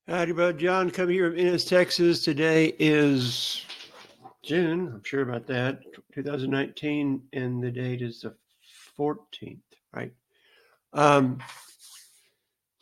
Howdy, Brother John. Coming here from Ennis, Texas. Today is June. I'm sure about that. 2019, and the date is the 14th, right? Um,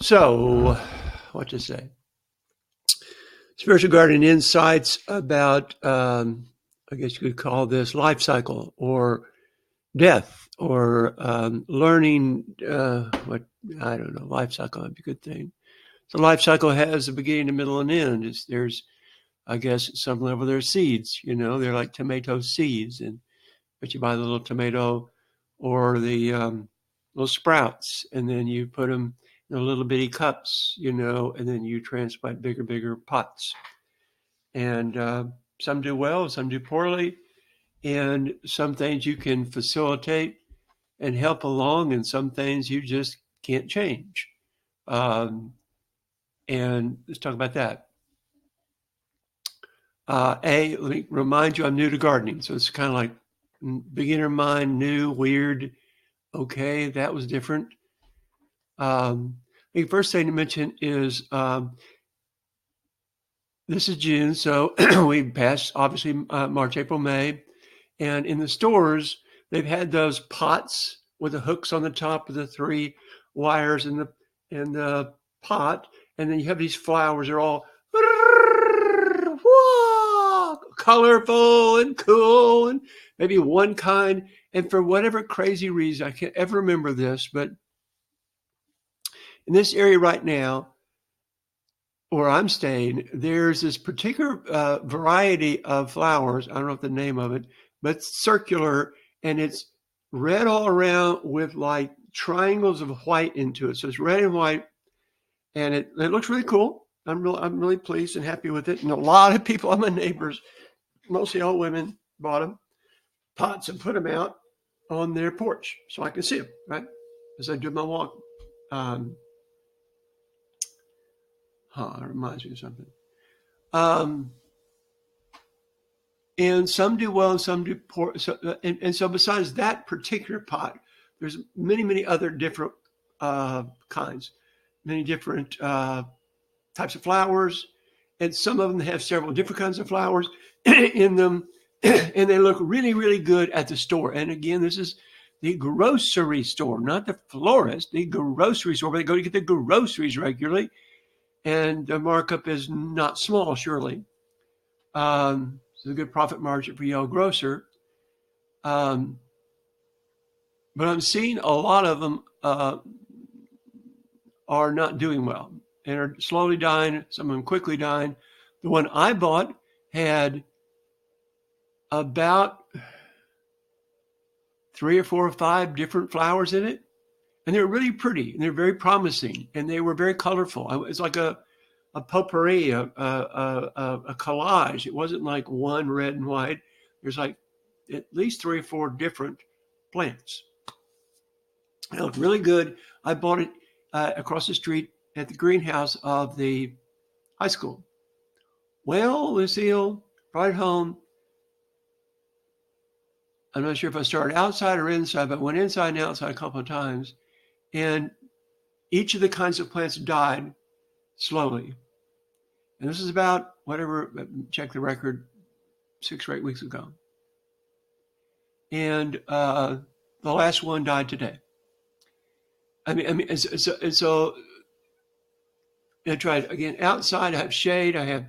so, what to say? Spiritual Garden insights about, I guess you could call this life cycle or death or learning. What I don't know. Life cycle would be a good thing. So, life cycle has a beginning, a middle, and end. There's I guess at some level they're seeds, they're like tomato seeds, but you buy the little tomato or the little sprouts, and then you put them in little bitty cups, and then you transplant bigger pots. And some do well, some do poorly, and some things you can facilitate and help along, and some things you just can't change. And let's talk about that. Let me remind you, I'm new to gardening. So it's kind of like beginner mind, new, weird. Okay, that was different. The first thing to mention is this is June. So we passed, obviously, March, April, May. And in the stores, they've had those pots with the hooks on the top of the three wires in the pot. And then you have these flowers. They're all colorful and cool, and maybe one kind. And for whatever crazy reason, I can't ever remember this, but in this area right now, where I'm staying, there's this particular variety of flowers. I don't know the name of it, but it's circular, and it's red all around with like triangles of white into it. So it's red and white, and it looks really cool. I'm really pleased and happy with it. And a lot of people, my neighbors, mostly all women, bought them pots and put them out on their porch so I can see them, right? As I do my walk. It reminds me of something. And some do well and some do poor. So besides that particular pot, there's many other different kinds, many different types of flowers, and some of them have several different kinds of flowers in them, and they look really good at the store. And again, this is the grocery store, not the florist, the grocery store, where they go to get the groceries regularly, and the markup is not small, surely. It's a good profit margin for Yale Grocer. But I'm seeing a lot of them are not doing well and are slowly dying. Some of them quickly dying. The one I bought had about 3 or 4 or 5 different flowers in it, and they're really pretty and they're very promising and they were very colorful. It's like a potpourri, a collage. It wasn't like one red and white. There's like at least 3 or 4 different plants. It looked really good. I bought it across the street at the greenhouse of the high school. Well, Lucille, brought it home. I'm not sure if I started outside or inside, but went inside and outside a couple of times. And each of the kinds of plants died slowly. And this is about check the record, 6 or 8 weeks ago. And the last one died today. So I tried again outside. I have shade. I have,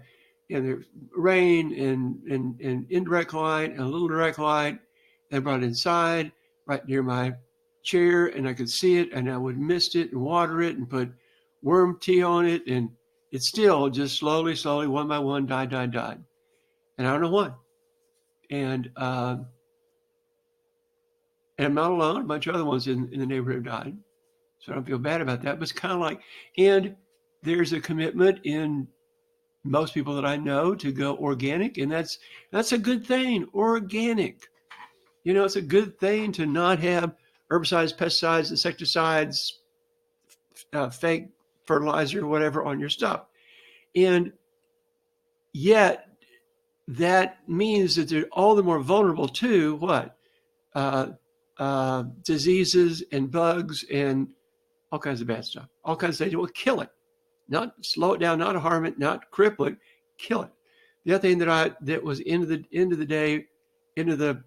there's rain and indirect light and a little direct light. And I brought it inside right near my chair, and I could see it, and I would mist it and water it and put worm tea on it, and it still just slowly, one by one, died. And I don't know why. And I'm not alone. A bunch of other ones in the neighborhood died. So I don't feel bad about that. But it's kind of like, and there's a commitment in most people that I know to go organic, and that's a good thing. Organic. It's a good thing to not have herbicides, pesticides, insecticides, fake fertilizer, whatever on your stuff. And yet that means that they're all the more vulnerable to what? Diseases and bugs and all kinds of bad stuff. All kinds of things that will kill it. not slow it down, not harm it, not cripple it, kill it. The other thing that was into the day, into the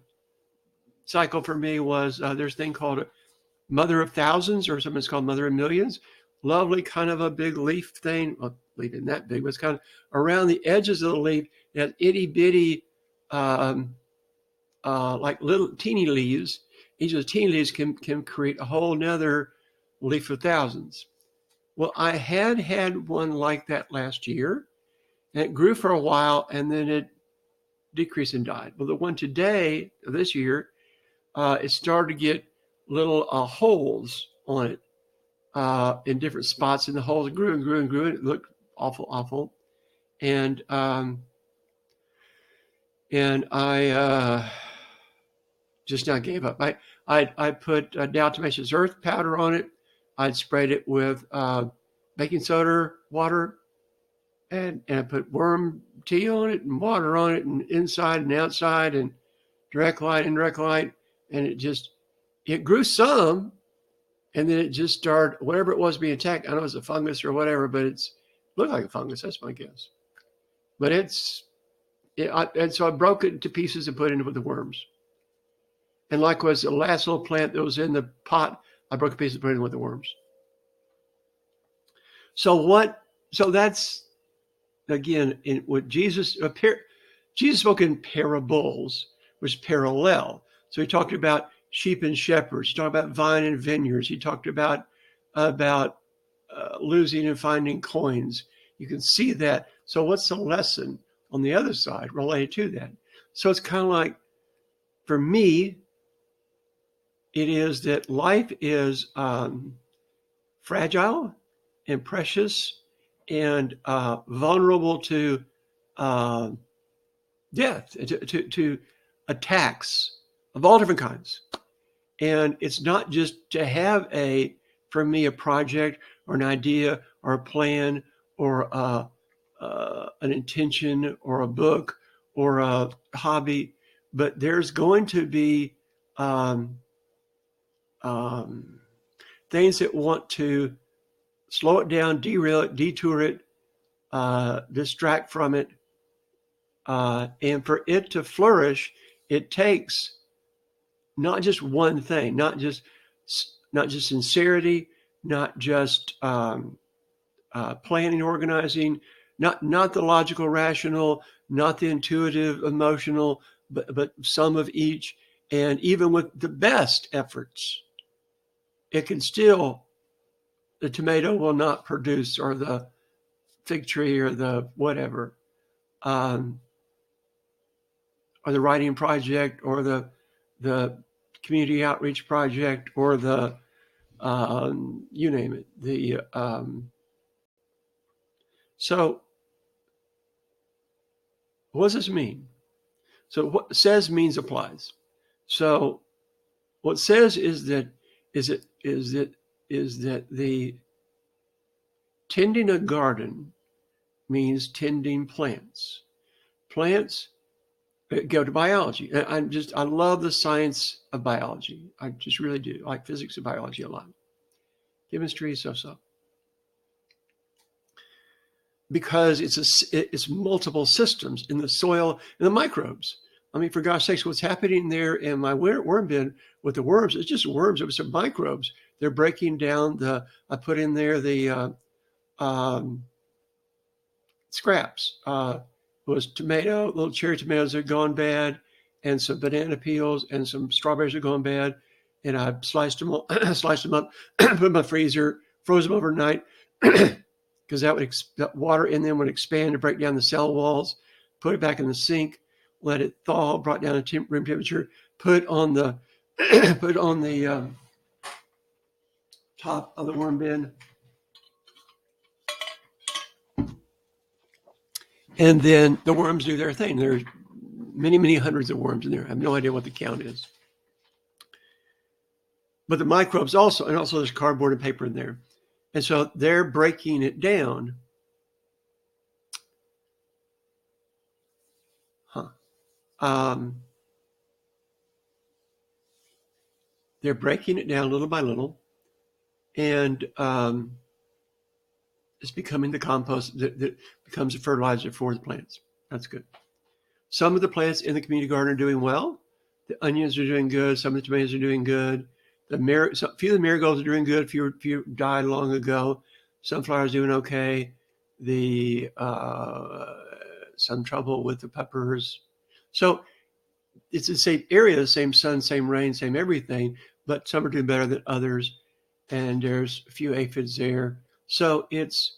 cycle for me was there's a thing called Mother of Thousands, or sometimes called Mother of Millions. Lovely, kind of a big leaf thing. Well, leaf isn't that big, but it's kind of around the edges of the leaf. It has itty bitty, like little teeny leaves. Each of the teeny leaves can create a whole nother leaf of thousands. Well, I had one like that last year, and it grew for a while, and then it decreased and died. Well, the one today, this year, it started to get little holes on it in different spots, and the holes grew and grew and grew, and it looked awful. And I just now gave up. I put diatomaceous earth powder on it. I'd sprayed it with baking soda, water, and I put worm tea on it and water on it, and inside and outside, and direct light, indirect light, and it grew some, and then it just started, whatever it was being attacked. I don't know if it's a fungus or whatever, but it looked like a fungus. That's my guess. But and so I broke it into pieces and put it in with the worms. And likewise, the last little plant that was in the pot, I broke a piece and put it in with the worms. So that's, again, in what Jesus spoke in parables, which parallel. So he talked about sheep and shepherds. He talked about vine and vineyards. He talked about losing and finding coins. You can see that. So what's the lesson on the other side related to that? So it's kind of like, for me, it is that life is fragile and precious and vulnerable to death, to attacks of all different kinds. And it's not just to have for me, a project or an idea or a plan or an intention or a book or a hobby, but there's going to be things that want to slow it down, derail it, detour it, distract from it. And for it to flourish, it takes not just one thing, not just sincerity, not just planning, organizing, not the logical, rational, not the intuitive, emotional, but some of each. And even with the best efforts, it can still, the tomato will not produce, or the fig tree, or the whatever, or the writing project, or the community outreach project, or the you name it. So what does this mean? So what says means applies. So what says is that the tending a garden means tending plants. Plants go to biology. I love the science of biology. I just really do. I like physics and biology a lot. Chemistry, so. Because it's multiple systems in the soil and the microbes. I mean, for gosh sakes, what's happening there in my worm bin with the worms, it's just worms. It was some microbes. They're breaking down I put in there the scraps. It was little cherry tomatoes that had gone bad, and some banana peels, and some strawberries that had gone bad. And I sliced them up, put them in my freezer, froze them overnight, because that water in them would expand and break down the cell walls. Put it back in the sink, let it thaw, brought down to room temperature, put on the top of the worm bin. And then the worms do their thing. There's many, many hundreds of worms in there. I have no idea what the count is. But the microbes also, and also there's cardboard and paper in there. And so they're breaking it down. They're breaking it down little by little. And is becoming the compost that becomes a fertilizer for the plants. That's good. Some of the plants in the community garden are doing well. The onions are doing good. Some of the tomatoes are doing good. A few of the marigolds are doing good. A few died long ago. Sunflowers doing okay. Some trouble with the peppers. So it's the same area, the same sun, same rain, same everything, but some are doing better than others. And there's a few aphids there. So it's,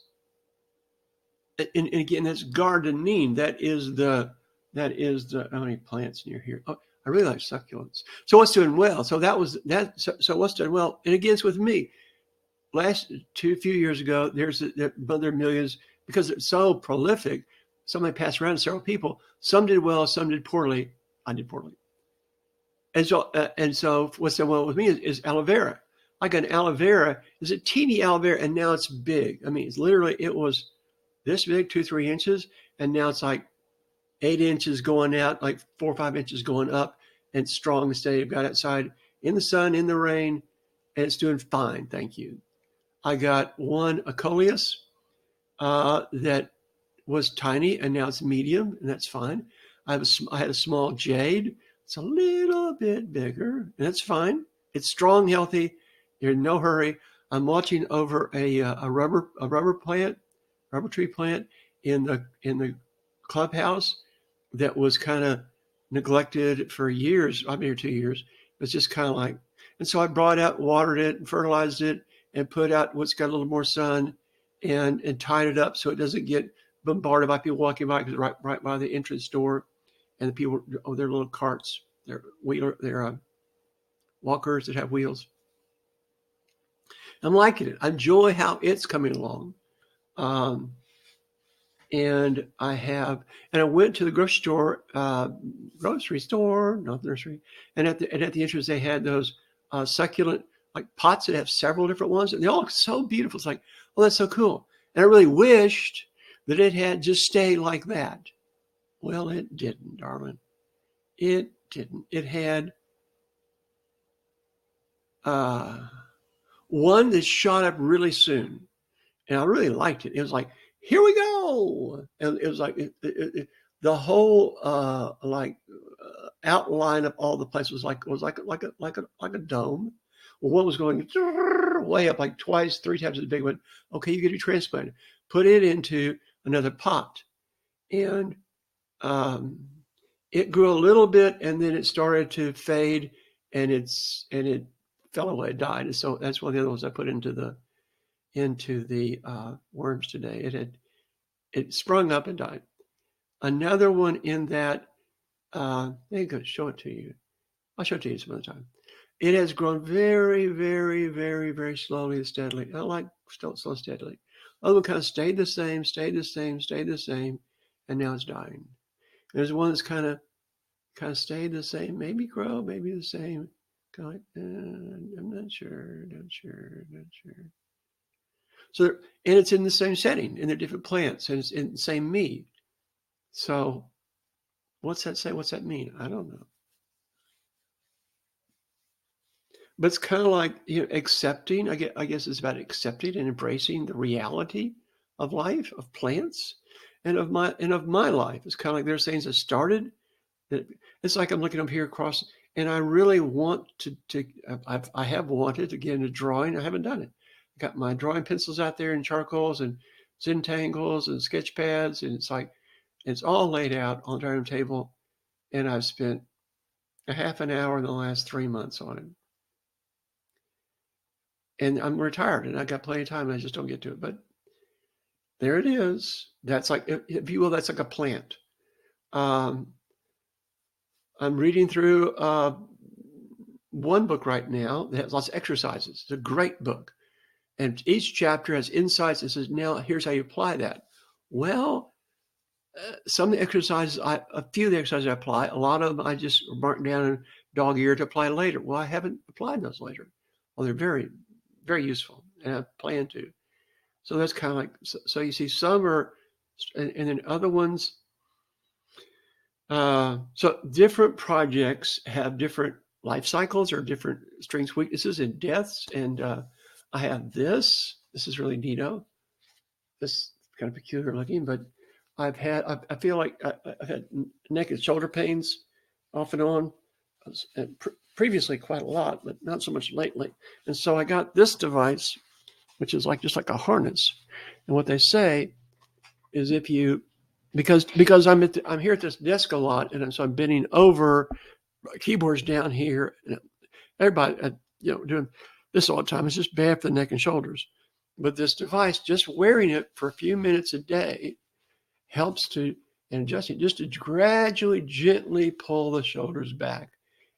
and again, that's gardening. That is the, how many plants near here? Oh, I really like succulents. So what's doing well? So that was that. So what's doing well? And again, it's with me. Few years ago, there millions, because it's so prolific. Somebody passed around to several people. Some did well, some did poorly. I did poorly. And so what's done well with me is aloe vera. Like an aloe vera is a teeny aloe vera, and now it's big. I mean, it was this big, 2-3 inches, and now it's like 8 inches going out, like 4 or 5 inches going up, and strong and steady. I've got outside in the sun, in the rain, and it's doing fine. Thank you. I got one Acoleus that was tiny, and now it's medium, and that's fine. I had a small jade. It's a little bit bigger, and that's fine. It's strong, healthy. You're in no hurry. I'm watching over a rubber tree plant in the clubhouse that was kind of neglected for years, I mean, 2 years. It was just kind of like, and so I brought out, watered it, and fertilized it, and put out what's got a little more sun, and tied it up so it doesn't get bombarded by people walking by, because right by the entrance door, and the people, their little carts, their walkers that have wheels. I'm liking it. I enjoy how it's coming along. And I went to the grocery store, not nursery, and at the entrance they had those succulent like pots that have several different ones, and they all look so beautiful. It's like, oh, that's so cool. And I really wished that it had just stayed like that. Well, it didn't, darling. It didn't. It had one that shot up really soon, and I really liked it. It was like, here we go, and it was like the whole outline of all the places was like a dome. Well, one was going way up, like 3 times as big. Went, okay, you get it transplanted. Put it into another pot, and it grew a little bit, and then it started to fade, and it fell away, died. And so that's one of the other ones I put into the worms today. It sprung up and died. Another one in that, I think I'll show it to you. I'll show it to you some other time. It has grown very, very, very, very slowly and steadily. I like slow steadily. Other one kind of stayed the same, and now it's dying. There's one that's kind of stayed the same, maybe grow, maybe the same. Kind of like, I'm not sure. So, and it's in the same setting, and they're different plants, and it's in the same me. So, what's that say? What's that mean? I don't know. But it's kind of like, accepting. I guess it's about accepting and embracing the reality of life, of plants, and of my life. It's kind of like there's things that started. It's like I'm looking up here across, and I really want to. I have wanted to get into drawing. I haven't done it. I got my drawing pencils out there and charcoals and Zentangles and sketch pads, and it's like it's all laid out on the dining room table, and I've spent a half an hour in the last 3 months on it. And I'm retired, and I got plenty of time, and I just don't get to it. But there it is. That's like, if you will, that's like a plant. I'm reading through one book right now that has lots of exercises. It's a great book. And each chapter has insights. It says, now here's how you apply that. Well, some of the exercises, a few of the exercises I apply, a lot of them I just mark down in dog ear to apply later. Well, I haven't applied those later. Well, they're very, very useful, and I plan to. So that's kind of like, so you see some are, and then other ones. So different projects have different life cycles or different strengths, weaknesses, and deaths. And I have this. This is really neato. this kind of peculiar looking, but I feel like I've had neck and shoulder pains off and on, previously quite a lot, but not so much lately. And so I got this device, which is just like a harness. And what they say is if you, because I'm here at this desk a lot, and so I'm bending over, keyboards down here, and everybody, doing this all the time. It's just bad for the neck and shoulders. But this device, just wearing it for a few minutes a day, helps to, and adjusting, just to gradually, gently pull the shoulders back.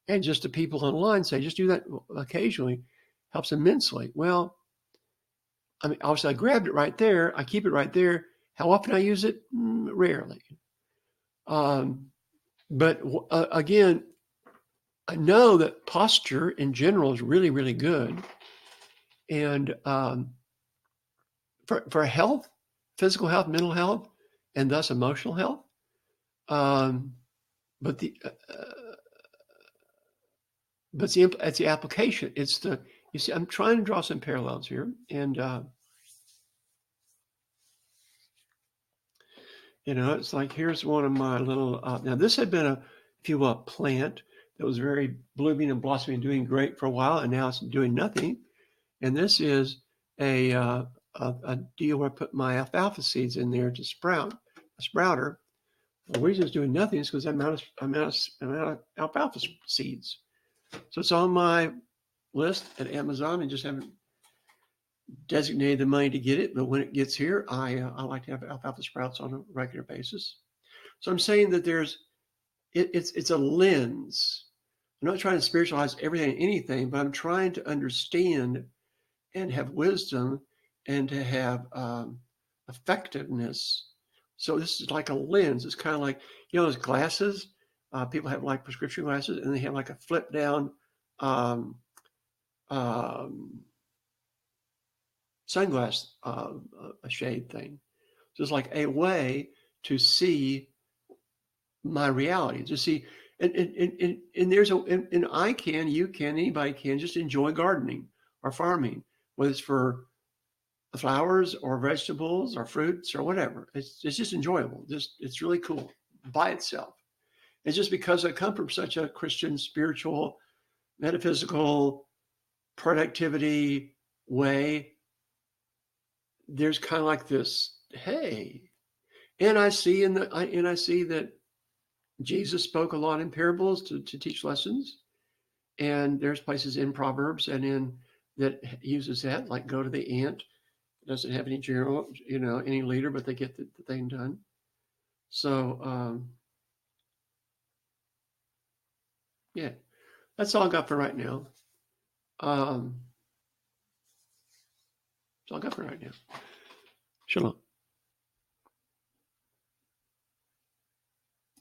And just the people online say, just do that occasionally, helps immensely. Well, I mean, obviously I grabbed it right there. I keep it right there. How often I use it? Rarely. But again, I know that posture in general is really, really good. And for health, physical health, mental health, and thus emotional health. But it's the application. You see, I'm trying to draw some parallels here, and it's like, here's one of my little. Now this had been if you will, plant that was very blooming and blossoming, and doing great for a while, and now it's doing nothing. And this is a deal where I put my alfalfa seeds in there to sprout, a sprouter. The reason it's doing nothing is because I'm out of alfalfa seeds. So it's on my list at Amazon, and just haven't designated the money to get it. But when it gets here, I like to have alfalfa sprouts on a regular basis. So I'm saying that it's a lens. I'm not trying to spiritualize everything and anything, but I'm trying to understand and have wisdom and to have effectiveness. So this is like a lens. It's kind of like, those glasses. People have like prescription glasses, and they have like a flip down sunglass a shade thing. So it's like a way to see my reality, to see, and there's and I can, you can, anybody can just enjoy gardening or farming, whether it's for flowers or vegetables or fruits or whatever. It's just enjoyable. It's really cool by itself. It's just because I come from such a Christian, spiritual, metaphysical, productivity way. There's kind of like this, hey, and I see that Jesus spoke a lot in parables to teach lessons, and there's places in Proverbs and in that uses that, like go to the ant. It doesn't have any general, any leader, but they get the thing done. So yeah, that's all I got for right now. That's all I got for right now. Shalom.